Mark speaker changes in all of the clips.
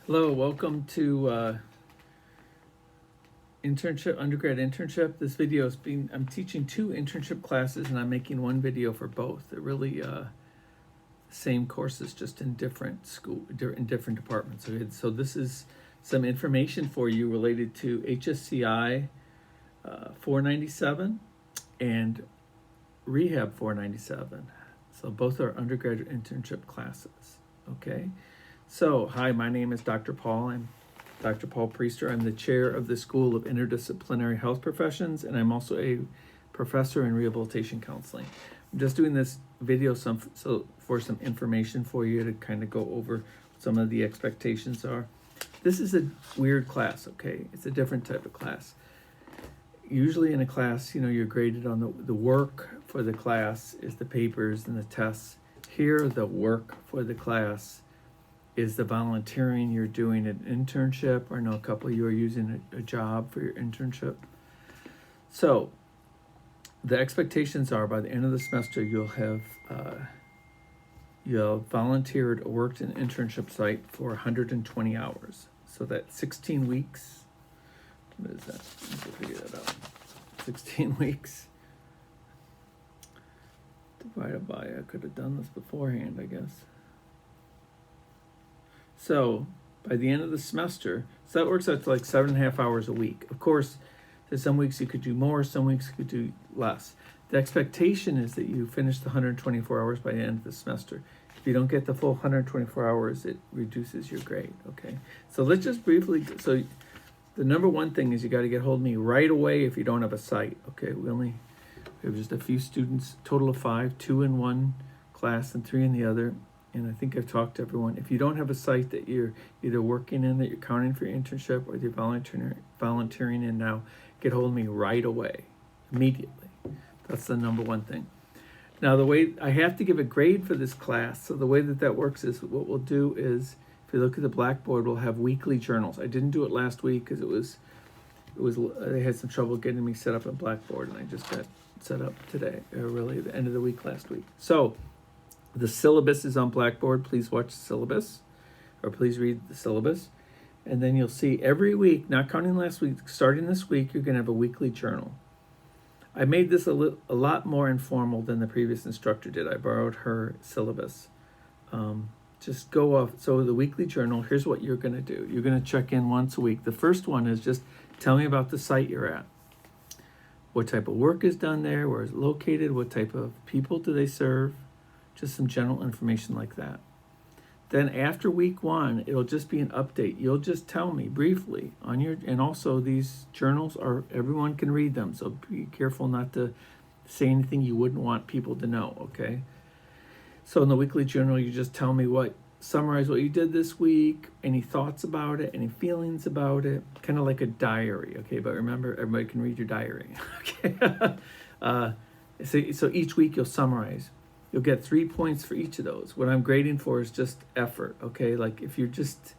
Speaker 1: Hello, welcome to undergrad internship. This video is I'm teaching two internship classes and I'm making one video for both. They're really same courses, just in different in different departments. Okay? So this is some information for you related to HSCI 497 and REHAB 497. So both are undergraduate internship classes, okay? So, hi, my name is Dr. Paul. I'm Dr. Paul Priester. I'm the chair of the School of Interdisciplinary Health Professions, and I'm also a professor in rehabilitation counseling. I'm just doing this video for some information for you to kind of go over what some of the expectations are. This is a weird class, okay? It's a different type of class. Usually in a class, you're graded on the work for the class is the papers and the tests. Here, the work for the class is the volunteering. You're doing an internship, or a couple of you are using a job for your internship. So the expectations are by the end of the semester, you'll have volunteered or worked in an internship site for 120 hours. So that's 16 weeks. What is that? Let's figure that out. 16 weeks divided by, I could have done this beforehand, I guess. So by the end of the semester, so that works out to like 7.5 hours a week. Of course, there's some weeks you could do more, some weeks you could do less. The expectation is that you finish the 124 hours by the end of the semester. If you don't get the full 124 hours, it reduces your grade, okay? So let's just briefly, so the number one thing is you got to get hold of me right away if you don't have a site, okay? We have just a few students, total of 5, 2 in one class and 3 in the other. And I think I've talked to everyone. If you don't have a site that you're either working in, that you're counting for your internship, or you're volunteering in now, get hold of me right away, immediately. That's the number one thing. Now, the way I have to give a grade for this class, so the way that works is what we'll do is, if you look at the blackboard, we'll have weekly journals. I didn't do it last week because they had some trouble getting me set up on Blackboard, and I just got set up today, really the end of the week last week. So the syllabus is on Blackboard. Please watch the syllabus, or please read the syllabus. And then you'll see every week, not counting last week, starting this week, you're going to have a weekly journal. I made this a lot more informal than the previous instructor did. I borrowed her syllabus. Just go off. So the weekly journal, here's what you're going to do. You're going to check in once a week. The first one is just tell me about the site you're at. What type of work is done there? Where is it located? What type of people do they serve? Just some general information like that. Then after week 1, it'll just be an update. You'll just tell me briefly and also these journals everyone can read them. So be careful not to say anything you wouldn't want people to know, okay? So in the weekly journal, you just tell me summarize what you did this week, any thoughts about it, any feelings about it, kind of like a diary, okay? But remember, everybody can read your diary, okay? So each week you'll summarize. You'll get 3 points for each of those. What I'm grading for is just effort, okay? Like if you're just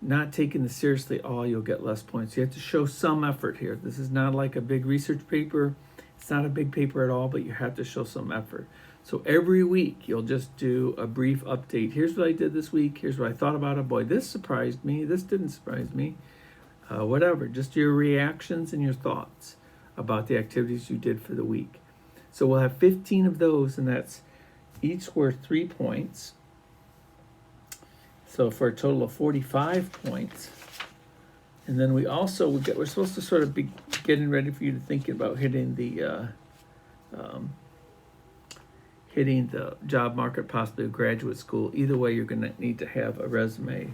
Speaker 1: not taking this seriously at all, you'll get less points. You have to show some effort here. This is not like a big research paper. It's not a big paper at all, but you have to show some effort. So every week, you'll just do a brief update. Here's what I did this week. Here's what I thought about it. Boy, this surprised me. This didn't surprise me. Whatever, just your reactions and your thoughts about the activities you did for the week. So we'll have 15 of those, and that's each worth 3 points. So for a total of 45 points. And then we're supposed to sort of be getting ready for you to think about hitting the job market, possibly a graduate school. Either way, you're going to need to have a resume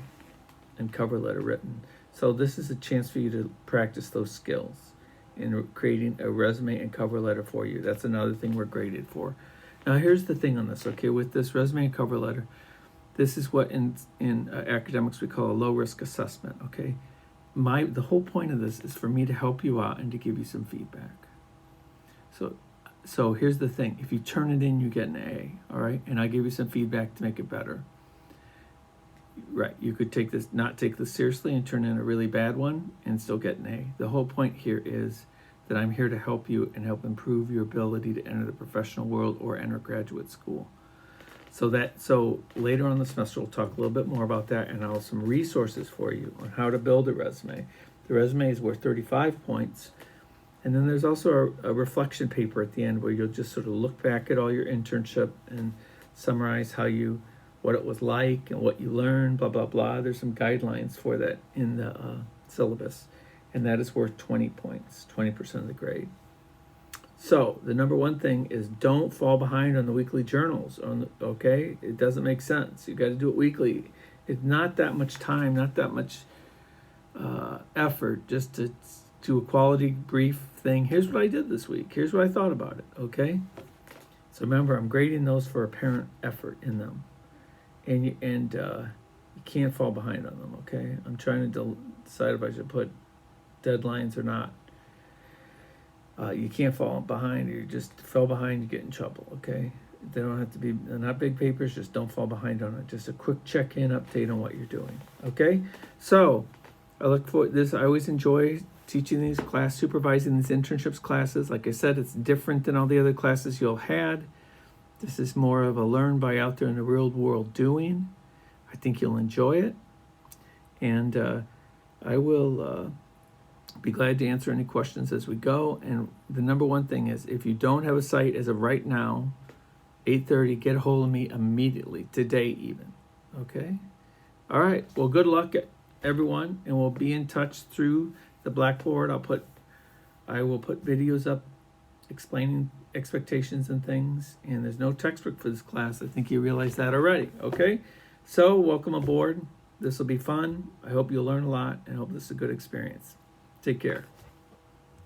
Speaker 1: and cover letter written. So this is a chance for you to practice those skills in creating a resume and cover letter for you. That's another thing we're graded for. Now here's the thing on this, okay? With this resume and cover letter, this is what in academics we call a low-risk assessment, okay? The whole point of this is for me to help you out and to give you some feedback. So here's the thing. If you turn it in, you get an A, all right? And I give you some feedback to make it better. Right, you could not take this seriously and turn in a really bad one and still get an A. The whole point here is that I'm here to help you and help improve your ability to enter the professional world or enter graduate school. So later on in the semester, we'll talk a little bit more about that, and I'll have some resources for you on how to build a resume. The resume is worth 35 points. And then there's also a reflection paper at the end where you'll just sort of look back at all your internship and summarize what it was like and what you learned, blah, blah, blah. There's some guidelines for that in the syllabus. And that is worth 20 points, 20% of the grade. So the number one thing is don't fall behind on the weekly journals. Okay? It doesn't make sense. You got to do it weekly. It's not that much time, not that much effort just to do a quality brief thing. Here's what I did this week. Here's what I thought about it. Okay? So remember, I'm grading those for apparent effort in them. And you can't fall behind on them, okay? I'm trying to decide if I should put deadlines or not. You can't fall behind, or you just fell behind, you get in trouble, okay? They don't have to be, they're not big papers, just don't fall behind on it. Just a quick check-in update on what you're doing, okay? So, I look for this. I always enjoy teaching these supervising these internships classes. Like I said, it's different than all the other classes you'll had. This is more of a learn by out there in the real world doing. I think you'll enjoy it. And I will be glad to answer any questions as we go. And the number one thing is, if you don't have a site as of right now, 8:30, get a hold of me immediately, today even. Okay? All right. Well, good luck, everyone. And we'll be in touch through the Blackboard. I will put videos up explaining expectations and things, and there's no textbook for this class. I think you realize that already. Okay, so welcome aboard. This will be fun. I hope you'll learn a lot, and I hope this is a good experience. Take care.